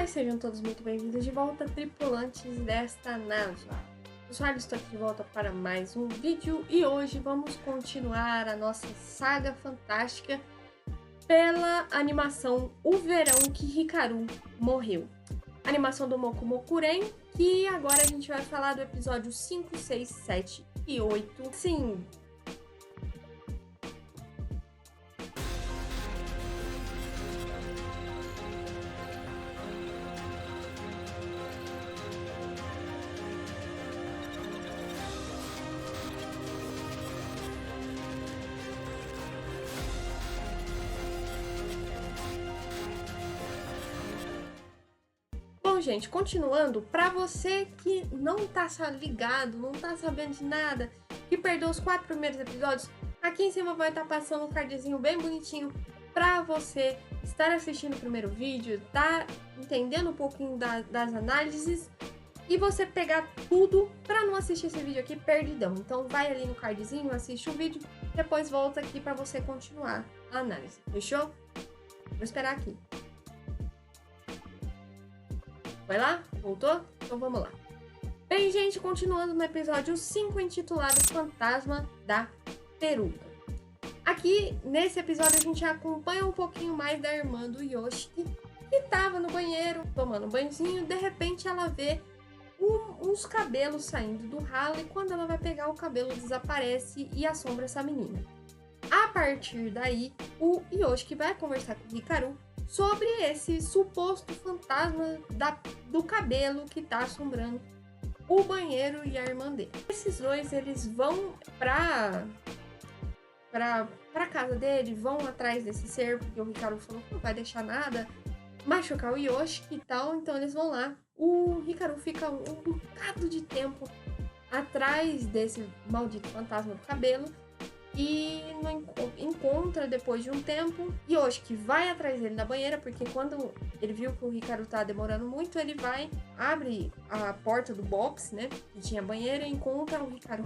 Mas sejam todos muito bem-vindos de volta, tripulantes desta nave. Pessoal, estou aqui de volta para mais um vídeo e hoje vamos continuar a nossa saga fantástica pela animação O Verão que Hikaru Morreu. Animação do Mokumokuren, que agora a gente vai falar do episódio 5, 6, 7 e 8. Sim. Bom, gente, continuando, pra você que não tá ligado, não tá sabendo de nada, que perdeu os 4 primeiros episódios, aqui em cima vai estar passando um cardzinho bem bonitinho pra você estar assistindo o primeiro vídeo, tá entendendo um pouquinho das análises e você pegar tudo pra não assistir esse vídeo aqui perdidão. Então vai ali no cardzinho, assiste o vídeo, depois volta aqui pra você continuar a análise, fechou? Vou esperar aqui. Vai lá? Voltou? Então vamos lá. Bem, gente, continuando no episódio 5, intitulado Fantasma da Peruca. Aqui, nesse episódio, a gente acompanha um pouquinho mais da irmã do Yoshiki, que tava no banheiro, tomando um banhozinho, de repente ela vê uns cabelos saindo do ralo, e quando ela vai pegar o cabelo, desaparece e assombra essa menina. A partir daí, o Yoshiki vai conversar com o Hikaru sobre esse suposto fantasma do cabelo que tá assombrando o banheiro e a irmã dele. Esses dois, eles vão pra casa dele, vão atrás desse ser, porque o Hikaru falou que não vai deixar nada machucar o Yoshiki e tal, então eles vão lá. O Hikaru fica um bocado de tempo atrás desse maldito fantasma do cabelo, e não encontra depois de um tempo. Yoshiki vai atrás dele na banheira, porque quando ele viu que o Hikaru tá demorando muito, ele abre a porta do box, né, que tinha banheira, e encontra o Hikaru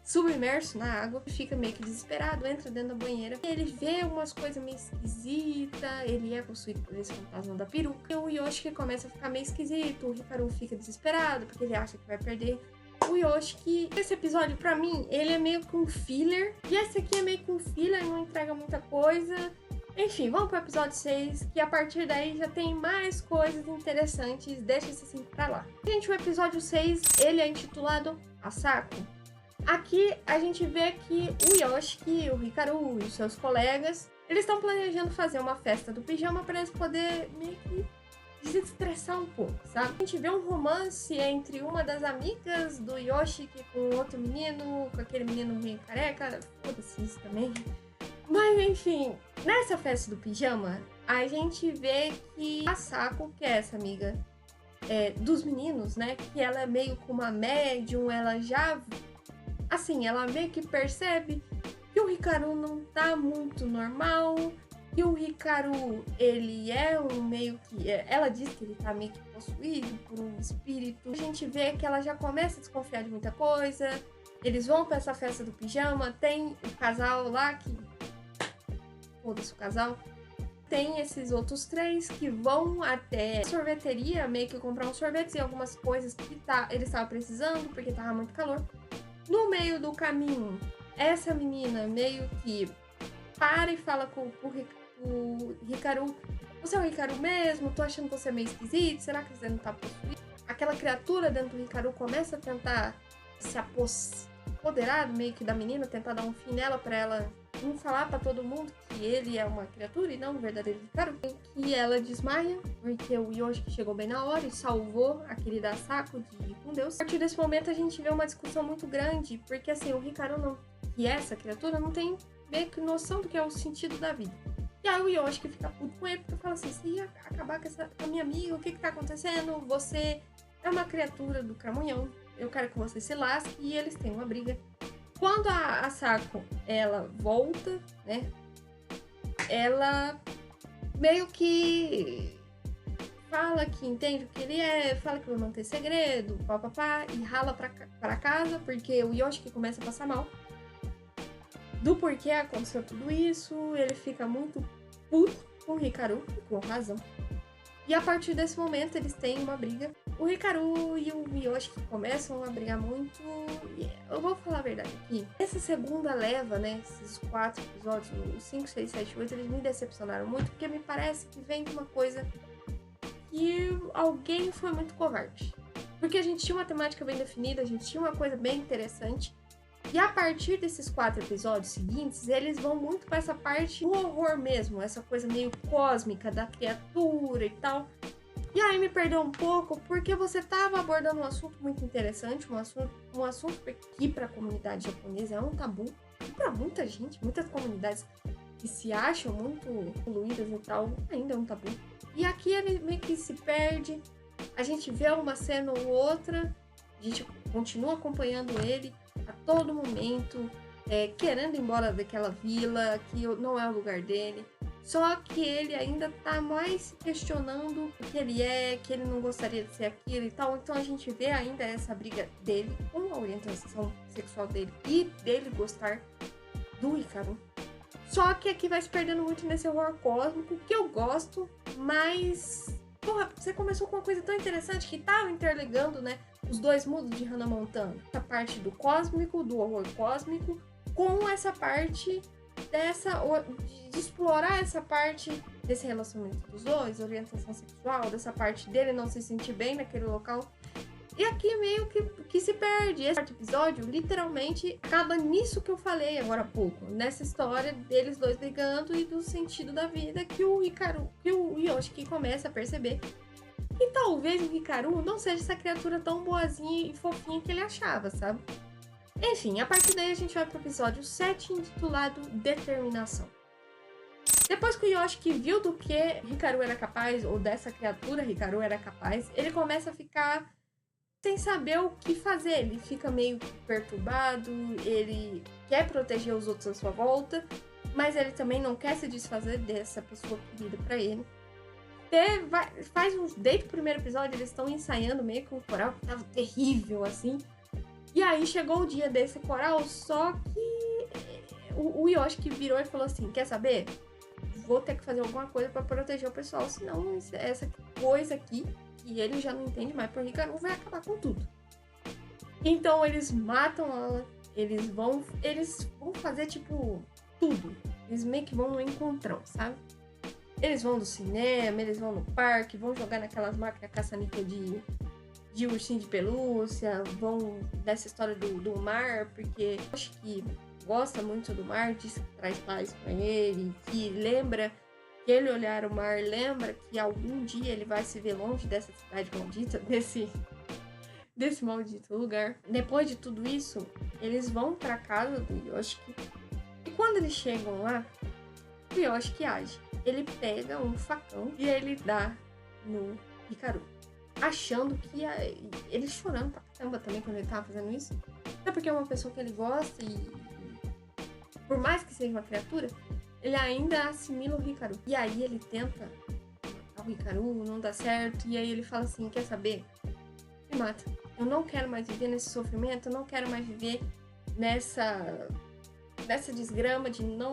submerso na água, fica meio que desesperado, entra dentro da banheira, ele vê umas coisas meio esquisitas, ele é possuído por esse fantasma da peruca, e o Yoshiki começa a ficar meio esquisito, o Hikaru fica desesperado, porque ele acha que vai perder o Yoshiki. Esse episódio, pra mim, ele é meio com filler. E esse aqui é meio com filler, não entrega muita coisa. Enfim, vamos pro episódio 6, que a partir daí já tem mais coisas interessantes. Deixa esse assim pra lá. Gente, o episódio 6, ele é intitulado Asako. Aqui a gente vê que o Yoshiki, o Hikaru e os seus colegas, eles estão planejando fazer uma festa do pijama para eles poderem meio que desestressar um pouco, sabe? A gente vê um romance entre uma das amigas do Yoshiki com outro menino, com aquele menino meio careca, foda-se isso também. Mas enfim, nessa festa do pijama, a gente vê que a Asako, que é essa amiga dos meninos, né, que ela é meio com uma médium, ela já, assim, ela meio que percebe que o Hikaru não tá muito normal, que o Hikaru, ele é um meio que... Ela diz que ele tá meio que possuído por um espírito. A gente vê que ela já começa a desconfiar de muita coisa. Eles vão pra essa festa do pijama. Tem o casal lá que... Foda-se o casal. Tem esses outros 3 que vão até a sorveteria, meio que comprar uns sorvetes e algumas coisas que eles estavam precisando, porque tava muito calor. No meio do caminho, essa menina meio que para e fala com o Hikaru: você é o Hikaru mesmo? Tô achando você meio esquisito, será que você não tá possuído? Aquela criatura dentro do Hikaru começa a tentar se apoderar meio que da menina, tentar dar um fim nela pra ela não falar pra todo mundo que ele é uma criatura e não um verdadeiro Hikaru. E ela desmaia, porque o Yoshiki chegou bem na hora e salvou a querida Asako de ir com Deus. A partir desse momento a gente vê uma discussão muito grande, porque assim, o Hikaru não, e essa criatura não tem meio que noção do que é o sentido da vida. E aí o Yoshiki fica puto com ele, porque fala assim: você ia acabar com a minha amiga, o que tá acontecendo? Você é uma criatura do Cramunhão, eu quero que você se lasque, e eles têm uma briga. Quando a Asako, ela volta, né, ela meio que fala que entende o que ele é, fala que vai manter segredo, papapá, e rala pra casa, porque o Yoshiki começa a passar mal do porquê aconteceu tudo isso. Ele fica muito puto com o Hikaru, com razão. E a partir desse momento eles têm uma briga. O Hikaru e o Yoshiki começam a brigar muito. E eu vou falar a verdade aqui. Essa segunda leva, né? Esses 4 episódios, os 5, 6, 7, 8, eles me decepcionaram muito. Porque me parece que vem de uma coisa que alguém foi muito covarde. Porque a gente tinha uma temática bem definida, a gente tinha uma coisa bem interessante. E a partir desses 4 episódios seguintes, eles vão muito para essa parte do horror mesmo, essa coisa meio cósmica da criatura e tal. E aí me perdeu um pouco, porque você estava abordando um assunto muito interessante, um assunto que para a comunidade japonesa é um tabu, e para muita gente, muitas comunidades que se acham muito evoluídas e tal, ainda é um tabu. E aqui ele meio que se perde, a gente vê uma cena ou outra, a gente continua acompanhando ele a todo momento, querendo ir embora daquela vila, que não é o lugar dele. Só que ele ainda tá mais se questionando o que ele é, que ele não gostaria de ser aquilo e tal. Então a gente vê ainda essa briga dele com a orientação sexual dele e dele gostar do Hikaru. Só que aqui vai se perdendo muito nesse horror cósmico, que eu gosto, mas... Porra, você começou com uma coisa tão interessante que tava interligando, né? Os dois mundos de Hannah Montana. Essa parte do cósmico, do horror cósmico, com essa parte de explorar essa parte desse relacionamento dos dois, orientação sexual, dessa parte dele não se sentir bem naquele local. E aqui meio que se perde. Esse episódio, literalmente, acaba nisso que eu falei agora há pouco. Nessa história deles dois brigando e do sentido da vida que o Yoshiki começa a perceber. E talvez o Hikaru não seja essa criatura tão boazinha e fofinha que ele achava, sabe? Enfim, a partir daí a gente vai pro episódio 7, intitulado Determinação. Depois que o Yoshiki viu do que Hikaru era capaz, ou dessa criatura Hikaru era capaz, ele começa a ficar sem saber o que fazer. Ele fica meio perturbado, ele quer proteger os outros à sua volta, mas ele também não quer se desfazer dessa pessoa querida pra ele. Desde o primeiro episódio eles estão ensaiando meio que um coral que tava terrível, assim. E aí chegou o dia desse coral, só que o Yoshiki virou e falou assim, quer saber? Vou ter que fazer alguma coisa pra proteger o pessoal, senão essa coisa aqui, que ele já não entende mais por Hikaru, vai acabar com tudo. Então eles matam ela, eles vão fazer tipo tudo. Eles meio que vão no encontrão, sabe? Eles vão do cinema, eles vão no parque, vão jogar naquelas máquinas caça-níquel de ursinho de pelúcia, vão nessa história do mar, porque eu acho que gosta muito do mar, diz que traz paz pra ele, que lembra que ele olhar o mar, lembra que algum dia ele vai se ver longe dessa cidade maldita, desse maldito lugar. Depois de tudo isso, eles vão pra casa do Yoshiki, e quando eles chegam lá, o Yoshiki age. Ele pega um facão e ele dá no Hikaru, achando que ele chorando pra caramba também quando ele tava fazendo isso. Até porque é uma pessoa que ele gosta e por mais que seja uma criatura, ele ainda assimila o Hikaru. E aí ele tenta matar o Hikaru, não dá certo. E aí ele fala assim, quer saber? Me mata. Eu não quero mais viver nesse sofrimento, eu não quero mais viver nessa desgrama de não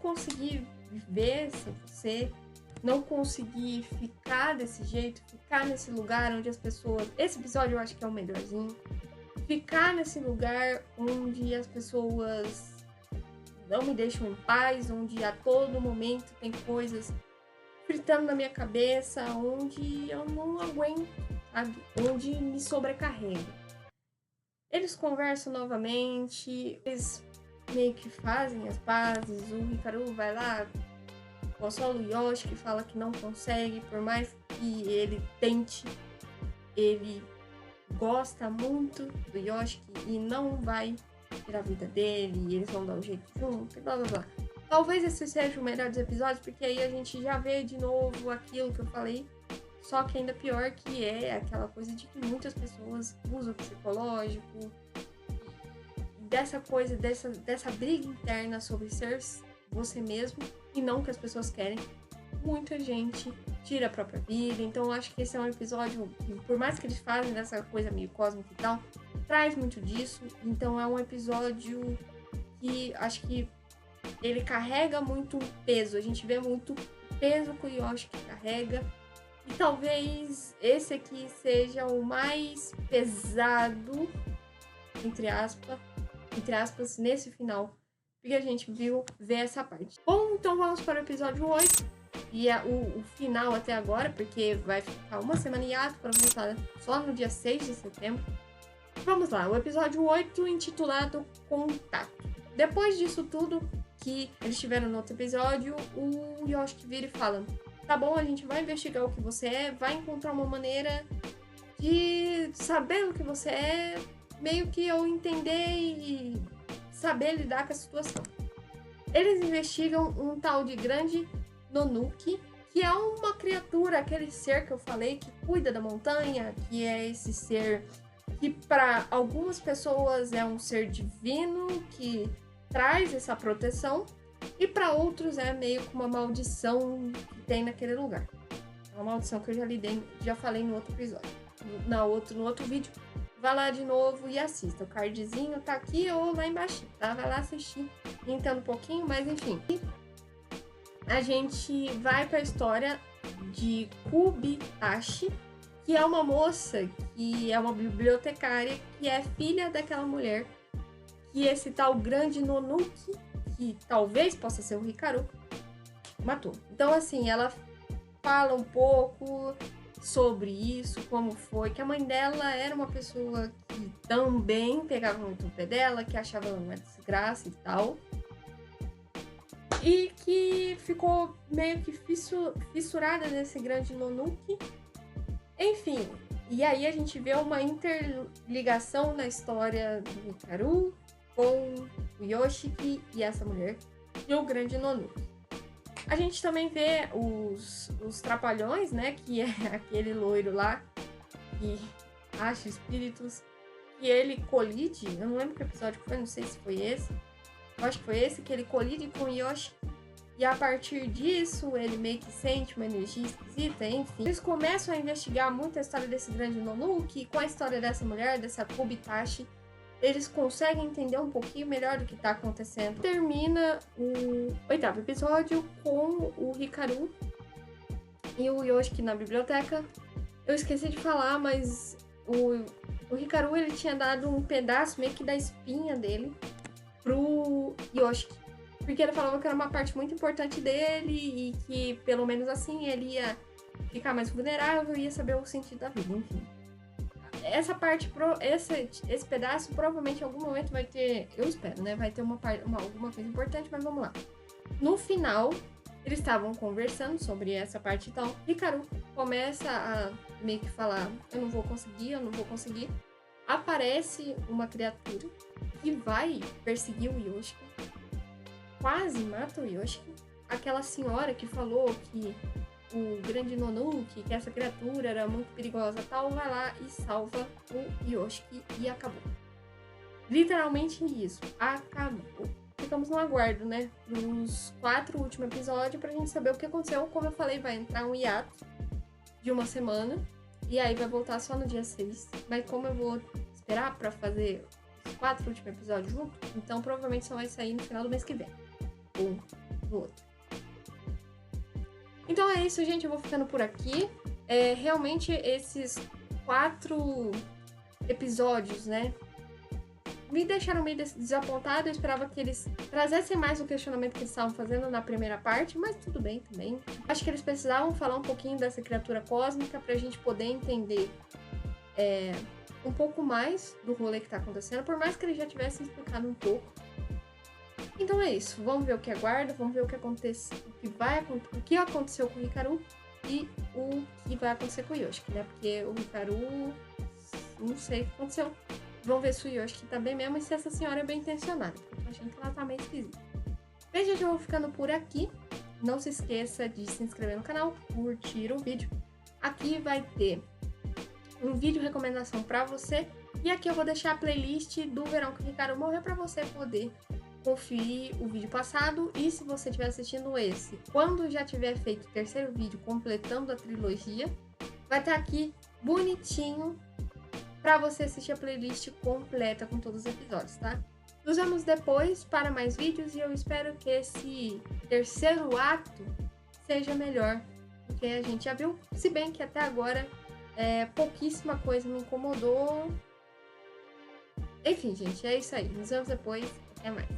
conseguir viver sem você, não conseguir ficar desse jeito, ficar nesse lugar onde as pessoas... Esse episódio eu acho que é o melhorzinho. Ficar nesse lugar onde as pessoas não me deixam em paz, onde a todo momento tem coisas fritando na minha cabeça, onde eu não aguento, sabe? Onde me sobrecarrega. Eles conversam novamente, eles meio que fazem as pazes, o Hikaru vai lá, consola o Yoshiki, que fala que não consegue, por mais que ele tente, ele gosta muito do Yoshiki e não vai tirar a vida dele, e eles vão dar um jeito junto, e blá blá blá. Talvez esse seja o melhor dos episódios, porque aí a gente já vê de novo aquilo que eu falei, só que ainda pior, que é aquela coisa de que muitas pessoas usam o psicológico, dessa coisa, dessa briga interna sobre ser você mesmo e não o que as pessoas querem. Muita gente tira a própria vida, então eu acho que esse é um episódio que, por mais que eles fazem dessa coisa meio cósmica e tal, traz muito disso. Então é um episódio que acho que ele carrega muito peso, a gente vê muito peso que o Yoshiki carrega, E talvez esse aqui seja o mais pesado, entre aspas, nesse final, porque a gente vê essa parte. Bom, então vamos para o episódio 8. E o final até agora, porque vai ficar uma semana em hiato para voltar só no dia 6 de setembro. Vamos lá, o episódio 8, intitulado Contato. Depois disso tudo que eles tiveram no outro episódio, o Yoshiki vira e fala: tá bom, a gente vai investigar o que você é, vai encontrar uma maneira de saber o que você é, meio que eu entender e saber lidar com a situação. Eles investigam um tal de grande Nonuki, que é uma criatura, aquele ser que eu falei que cuida da montanha, que é esse ser que para algumas pessoas é um ser divino que traz essa proteção, e para outros é meio que uma maldição que tem naquele lugar. É uma maldição que eu já falei no outro episódio, no outro vídeo. Vai lá de novo e assista. O cardzinho tá aqui ou lá embaixo, tá? Vai lá assistir, entendo um pouquinho, mas enfim. A gente vai para a história de Kubitashi, que é uma moça que é uma bibliotecária, que é filha daquela mulher que esse tal grande Nonuki, que talvez possa ser o Hikaru, matou. Então, assim, ela fala um pouco sobre isso, como foi, que a mãe dela era uma pessoa que também pegava muito o pé dela, que achava uma desgraça e tal, e que ficou meio que fissurada nesse grande Nonuki. Enfim, e aí a gente vê uma interligação na história do Hikaru com o Yoshiki e essa mulher e o grande Nonuki. A gente também vê os trapalhões, né, que é aquele loiro lá que acha espíritos, que ele colide, eu não lembro que episódio foi, não sei se foi esse, eu acho que foi esse, que ele colide com o Yoshi, e a partir disso ele meio que sente uma energia esquisita, enfim. Eles começam a investigar muito a história desse grande Nonuki, e com a história dessa mulher, dessa Kubitashi, eles conseguem entender um pouquinho melhor do que tá acontecendo. Termina o 8º episódio com o Hikaru e o Yoshiki na biblioteca. Eu esqueci de falar, mas o Hikaru, ele tinha dado um pedaço meio que da espinha dele pro Yoshiki, porque ele falava que era uma parte muito importante dele e que, pelo menos assim, ele ia ficar mais vulnerável e ia saber o sentido da vida, enfim. Essa parte, esse pedaço, provavelmente em algum momento vai ter, eu espero, né? Vai ter alguma coisa importante, mas vamos lá. No final, eles estavam conversando sobre essa parte e tal. Hikaru começa a meio que falar: eu não vou conseguir. Aparece uma criatura que vai perseguir o Yoshiki. Quase mata o Yoshiki. Aquela senhora que falou que o grande Nonuki, que essa criatura era muito perigosa e tal, vai lá e salva o Yoshiki e acabou. Literalmente isso, acabou. Ficamos no aguardo, né, dos 4 últimos episódios pra gente saber o que aconteceu. Como eu falei, vai entrar um hiato de uma semana e aí vai voltar só no dia 6. Mas como eu vou esperar pra fazer os 4 últimos episódios juntos, então provavelmente só vai sair no final do mês que vem. Ou no outro. Então é isso, gente. Eu vou ficando por aqui. Realmente, esses 4 episódios, né, me deixaram meio desapontada. Eu esperava que eles trazessem mais o questionamento que eles estavam fazendo na primeira parte, mas tudo bem também. Acho que eles precisavam falar um pouquinho dessa criatura cósmica pra gente poder entender um pouco mais do rolê que tá acontecendo, por mais que eles já tivessem explicado um pouco. Então é isso, vamos ver o que aguarda, vamos ver o que acontece, o que aconteceu com o Hikaru e o que vai acontecer com o Yoshiki, né? Porque o Hikaru, não sei o que aconteceu. Vamos ver se o Yoshiki tá bem mesmo e se essa senhora é bem intencionada, porque eu tô achando que ela tá meio esquisita. Bem, gente, eu vou ficando por aqui. Não se esqueça de se inscrever no canal, curtir o vídeo. Aqui vai ter um vídeo recomendação pra você e aqui eu vou deixar a playlist do Verão que o Hikaru morreu pra você poder conferir o vídeo passado, e se você estiver assistindo esse, quando já tiver feito o 3º vídeo completando a trilogia, vai estar aqui bonitinho para você assistir a playlist completa com todos os episódios, tá? Nos vemos depois para mais vídeos e eu espero que esse 3º ato seja melhor do que porque a gente já viu, se bem que até agora pouquíssima coisa me incomodou. Enfim, gente, é isso aí. Nos vemos depois. Até mais.